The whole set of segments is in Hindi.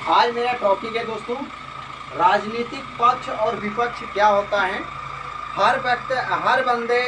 आज मेरा टॉपिक है दोस्तों, राजनीतिक पक्ष और विपक्ष क्या होता है। हर व्यक्ति हर बंदे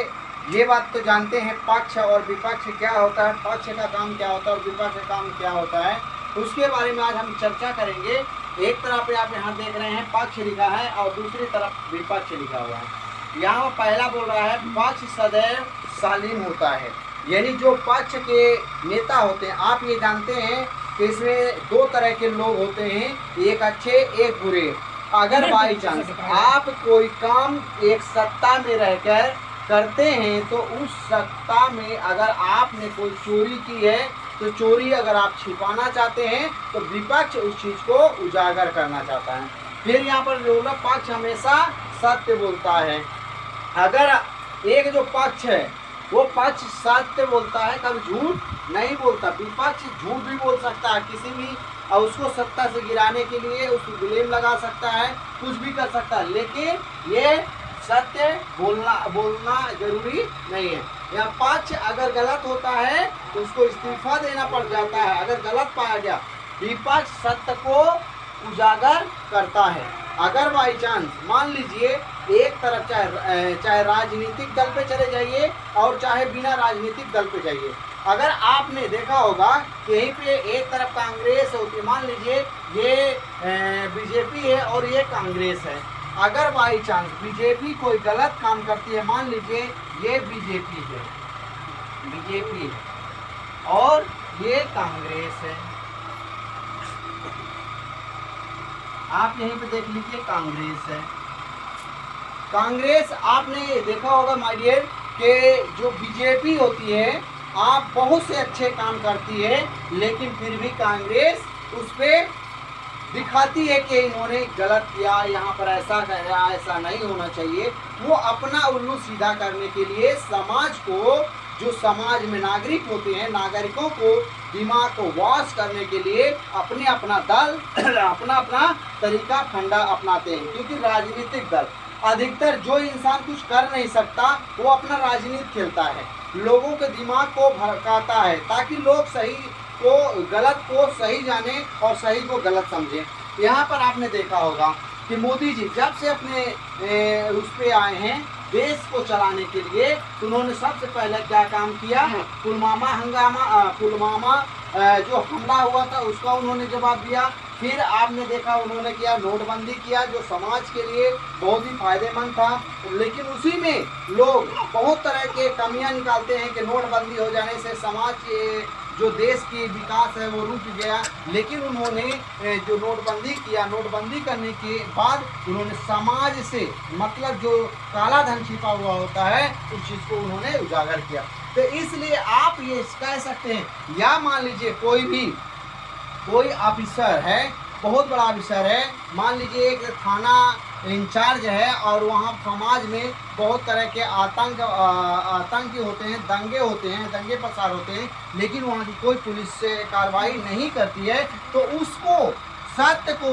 ये बात तो जानते हैं पक्ष और विपक्ष क्या होता है, पक्ष का काम क्या होता है और विपक्ष का काम क्या होता है, उसके बारे में आज हम चर्चा करेंगे। एक तरफ आप यहाँ देख रहे हैं पक्ष लिखा है और दूसरी तरफ विपक्ष लिखा हुआ है। यहाँ पहला बोल रहा है पक्ष सदैव शालीन होता है, यानी जो पक्ष के नेता होते हैं, आप ये जानते हैं कि इसमें दो तरह के लोग होते हैं, एक अच्छे एक बुरे। अगर बाई चांस आप कोई काम एक सत्ता में रहकर करते हैं तो उस सत्ता में अगर आपने कोई चोरी की है तो चोरी अगर आप छिपाना चाहते हैं तो विपक्ष उस चीज़ को उजागर करना चाहता है। फिर यहाँ पर जो ना पक्ष हमेशा सत्य बोलता है। अगर एक जो पक्ष है वो पक्ष सत्य बोलता है, कभी झूठ नहीं बोलता। विपक्ष झूठ भी बोल सकता है किसी भी, और उसको सत्ता से गिराने के लिए उसको ब्लेम लगा सकता है, कुछ भी कर सकता है, लेकिन ये सत्य बोलना जरूरी नहीं है। या पक्ष अगर गलत होता है तो उसको इस्तीफा देना पड़ जाता है अगर गलत पाया गया। विपक्ष सत्य को उजागर करता है। अगर बाई चांस मान लीजिए एक तरफ चाहे राजनीतिक दल पे चले जाइए और चाहे बिना राजनीतिक दल पे जाइए, अगर आपने देखा होगा कि यहीं पे एक तरफ कांग्रेस होती है, मान लीजिए ये बीजेपी है और ये कांग्रेस है। अगर बाई चांस बीजेपी कोई गलत काम करती है, मान लीजिए ये बीजेपी है और ये कांग्रेस है, आप यहीं पे देख लीजिए कांग्रेस है। कांग्रेस आपने देखा होगा माय डियर कि जो बीजेपी होती है आप बहुत से अच्छे काम करती है, लेकिन फिर भी कांग्रेस उस पर दिखाती है कि इन्होंने गलत किया, यहाँ पर ऐसा करा, ऐसा नहीं होना चाहिए। वो अपना उल्लू सीधा करने के लिए समाज को, जो समाज में नागरिक होते हैं, नागरिकों को दिमाग को वॉश करने के लिए अपना दल अपना तरीका फंडा अपनाते हैं। क्योंकि राजनीतिक दल अधिकतर जो इंसान कुछ कर नहीं सकता वो अपना राजनीति खेलता है, लोगों के दिमाग को भड़काता है ताकि लोग सही को गलत को सही जाने और सही को गलत समझें। यहाँ पर आपने देखा होगा कि मोदी जी जब से अपने उस पे आए हैं देश को चलाने के लिए, तो उन्होंने सबसे पहले क्या काम किया, पुलवामा जो हमला हुआ था उसका उन्होंने जवाब दिया। फिर आपने देखा उन्होंने किया नोटबंदी किया, जो समाज के लिए बहुत ही फायदेमंद था, लेकिन उसी में लोग बहुत तरह के कमियां निकालते हैं कि नोटबंदी हो जाने से समाज जो देश की विकास है वो रुक गया। लेकिन उन्होंने जो नोटबंदी किया, नोटबंदी करने के बाद उन्होंने समाज से मतलब जो काला धन छिपा हुआ होता है उस चीज़ को उन्होंने उजागर किया। तो इसलिए आप ये कह सकते हैं, या मान लीजिए कोई ऑफिसर है, बहुत बड़ा ऑफिसर है, मान लीजिए एक थाना इंचार्ज है और वहाँ समाज में बहुत तरह के आतंकी होते हैं, दंगे फसाद होते हैं, लेकिन वहाँ की कोई पुलिस से कार्रवाई नहीं करती है, तो उसको सत्य को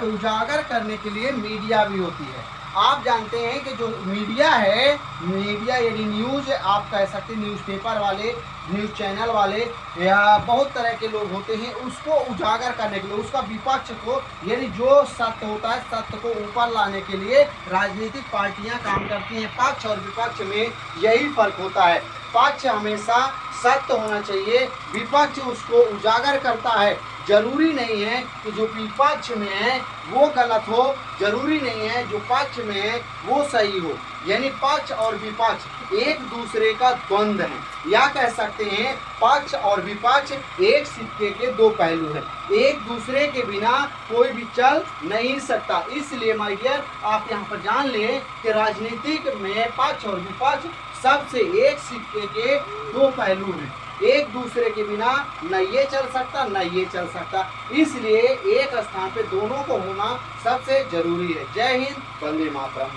उजागर करने के लिए मीडिया भी होती है। आप जानते हैं कि जो मीडिया है, मीडिया यानी न्यूज़, आप कह सकते हैं न्यूज़पेपर वाले, न्यूज़ चैनल वाले या बहुत तरह के लोग होते हैं, उसको उजागर करने के लिए, उसका विपक्ष को यानी जो सत्य होता है सत्य को ऊपर लाने के लिए राजनीतिक पार्टियां काम करती हैं। पक्ष और विपक्ष में यही फर्क होता है। पक्ष हमेशा सत्य होना चाहिए, विपक्ष उसको उजागर करता है। जरूरी नहीं है कि जो विपक्ष में है वो गलत हो, जरूरी नहीं है जो पक्ष में है वो सही हो। यानी पक्ष और विपक्ष एक दूसरे का द्वंद्व है, या कह सकते हैं पक्ष और विपक्ष एक सिक्के के दो पहलू हैं, एक दूसरे के बिना कोई भी चल नहीं सकता। इसलिए माय डियर आप यहाँ पर जान लें कि राजनीतिक में पक्ष और विपक्ष सबसे एक सिक्के के दो पहलू हैं, एक दूसरे के बिना न ये चल सकता न ये चल सकता। इसलिए एक स्थान पे दोनों को होना सबसे जरूरी है। जय हिंद, वंदे मातरम।